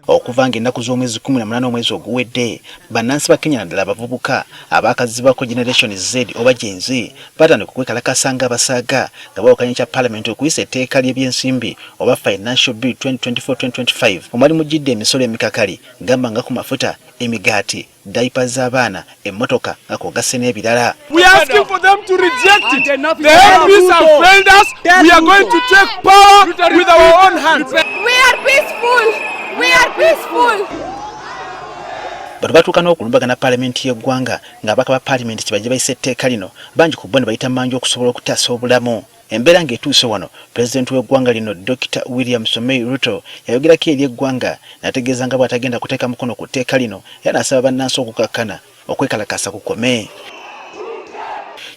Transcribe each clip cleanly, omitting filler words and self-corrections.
Okuvanga ennaku z'omwezi 18 omwezi oguwedde, bannansi ba Kenya naddala abavubuka abaakazibwako Generation Z oba Gen Z batandika okwekalakasa nga abasaaga nga bawakanya kya Parliament okuyisa etteeka ly'ebyensimbi oba Financial Bill 2024-2025 omwali mujjidde emisolo emikakali gamba nga ku mafuta, emigaati, diapers z'abaana, emmotoka nga kw'ogasse n'ebirala. We are asking for them to reject it. The MPs have failed us. We are going to take power with our own hands. We are peaceful. We are peaceful. Bano batuuka n'okulumbagana Parliament y'eggwanga ng'ababaka ba Parliament kibajje bayise etteeka lino bangi ku bo ne bayita manju okusobola okutaasa obulamu. Embeera ng'etuuse wano, Pulezidenti w'eggwanga lino Dr. William Samoei Ruto yayogerako eri eggwanga n'ategeeza nga bw'atagenda kuteeka mukono ku tteeka lino era n'asaba bannansi okukakkana okwekalakasa kukome.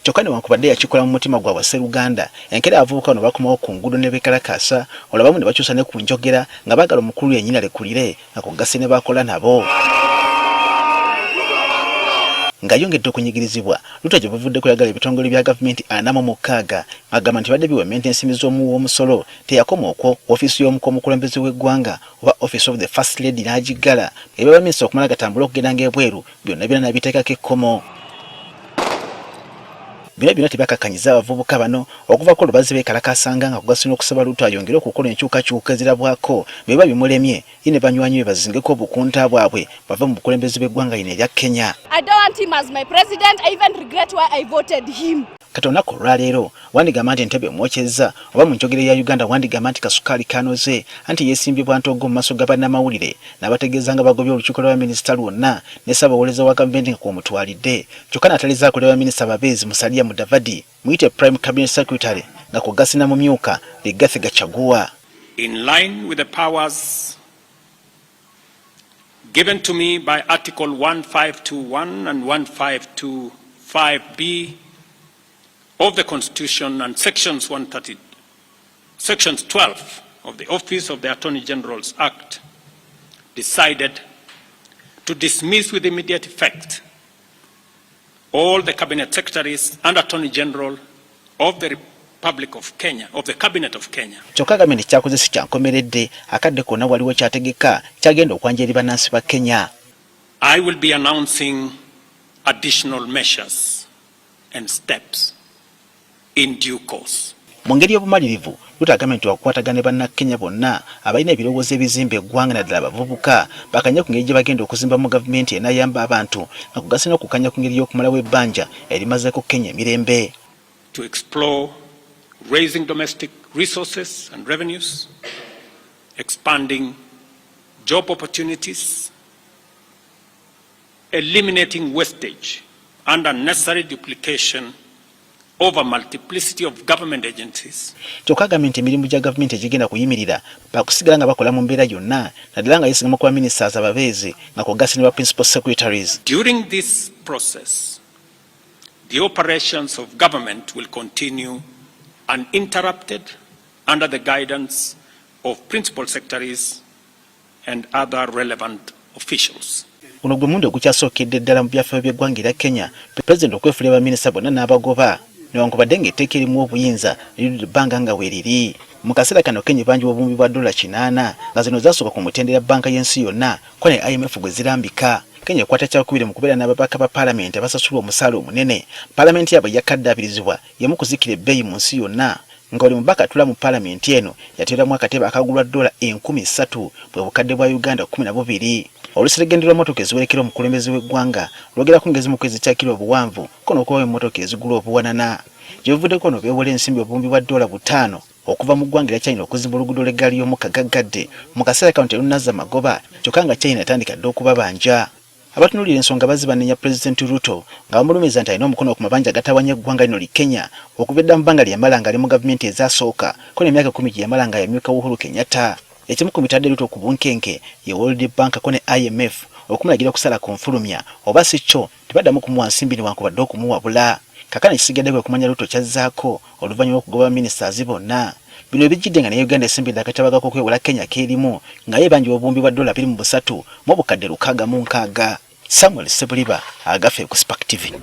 Kyokka newankubadde yakikola mu mutima gwa Wasseruganda, enkeera abavubuka bano bakomawo ku nguudo ne beekalakasa, olabamu ne bakyusa ne ku njogera nga baagala omukulu yennyini alekulire nga kw'ogasse ne bakola nabo. Ng'ayongedde okunyigirizibwa, Ruto gye buvudde kuyagala ebitongole bya gavumenti 46 agamba nti badde biwementa ensimbi z'omuwi w'omusolo teyakoma okwo ofiisi y'omuko omukulembeze w'eggwanga oba Office of the First Lady n'agigala ebaba minisita okumala gatambula okugenda ng'ebweru byonna byonna n'abiteekako ekkomo. Bino tebakakkanyiza abavubuka bano okuvako olubazi beekalakasanga nga kugasina okusaba Ruto ayongere okukola enkyukakyuka ezirabwako beba bimulemye ye ne banywanyi be bazingeko obukunta bwabwe bava mu bukulembeze bw'eggwanga lino erya Kenya. I don't want him as my president. I even regret why I voted him. Kati olunaku olwaleero wandigamba nti entebe emwokyezza oba mu njogera ya Uganda wandigamba nti kasukaali kanoze anti yeesimbye bwantogo mu maaso ga bannamawulire n'abategeeza nga bagobye olukiiko lwa minisita lwonna ne ssaabawolereza wa gavumenti nga kw'omutwalidde kyokka n'atalizaako lwa minisita Babeezi Musalia Mudavadi muyite Prime Cabinet Secretary nga kw'ogasina mu myuka Rigathi Gachagua. In line with the powers given to me by Article 1521 and 1525B of the Constitution and Sections 12 of the Office of the Attorney General's Act, decided to dismiss with immediate effect all the Cabinet Secretaries and Attorney General of the Republic of Kenya, of the Cabinet of Kenya. Kyokka gavumenti kyakoze si kyankomeredde akadde konna waliwo kyategeka kyagenda okwanja eri bannansi ba Kenya. I will be announcing additional measures and steps in due course. Mu ngeri y'obumalirivu, Ruto agambye nti wakukwatagana ne bannakenya bonna abalina ebirowoozo ebizimba eggwanga naddala abavubuka bakanya ku ngeri gye bagenda okuzimbamu gavumenti enayamba abantu nga kugasa n'okukanya ku ngeri y'okumalawo ebbanja erimazeeko Kenya emirembe. To explore raising domestic resources and revenues, expanding job opportunities, eliminating wastage and unnecessary duplication over multiplicity of government agencies. Kyokka agambye nti emirimu gya gavumenti egigenda kuyimirira bakusigala nga bakola mu mbeera yonna naddala nga yeesigamu ku baminisiters ababeezi nga kw'ogasse ne ba principal secretaries. During this process, the operations of government will continue uninterrupted under the guidance of principal secretaries and other relevant officials. Guno gwe mulundi ogukyasookedde ddala mu byafaayo by'eggwanga erya Kenya, Pulezidenti okwefuula baminisita bonna n'abagoba newankubadde ng'etteeka erimu obuyinza liridde ebbanga nga weeriri. Mu kaseera kano Kenya ebanjibwa obuwumbi bwa $80 nga zino zaasooka ku mutendera bbanka y'ensi yonna ko ne IMF gwe zirambika. Kenya ekwata kyakubiri mu kubeera n'ababaka ba Parliament abasasulwa omusaala omunene. Parliament yaabwe yakaddabirizibwa yemu kuzikira ebbeeyi mu nsi yonna nga buli mubaka atula mu Parliament eno yateeramu akatebe akagulwa $3,000 bwe bukadde bwa Uganda 12. Oluseregende lw'emmotoka eziwerekera omukulembeze w'eggwanga lwogera ku ngezi mu kwezikyakira obuwanvu ko n'okubawo emmotoka ezigula obuwanana. Gye buvuddeko ono beewola ensimbi obuwumbi bwa $5 okuva mu ggwanga erya China okuzimba oluguudo lw'eggaali y'omukka gaggadde mu kaseera kano terunazza magoba kyokka nga China etandika dde okubabanja. Abatunuulira ensonga bazibanenya Pulezidenti Ruto nga bamulumiza nti alina omukono ku mabanja agatawanya eggwanga lino li Kenya okuva edda mu bbanga lye yamala nga ali mu gavumenti ezaasooka ko n'emyaka 10 gye yamala nga yamyuka Uhuru Kenyatta. Ekimu ku bitadde Ruto ku bunkenke ye World Bank ko ne IMF okumulagira kusala ku nfulumya oba si kyo tebaddamu kumuwa nsimbi newankubadde okumuwabula. Kakana ekisigadde bwe kumanya Ruto kyazzaako oluvannyuma lw'okugoba minisiters bonna. Bino ebijjidde nga ne Uganda esimbidde akatabagako okwewola Kenya keerimu nga yeebanjibwa obuwumbi bwa $23 mu bukadde 66. Samuel Sebuliba agafe ku Spark TV.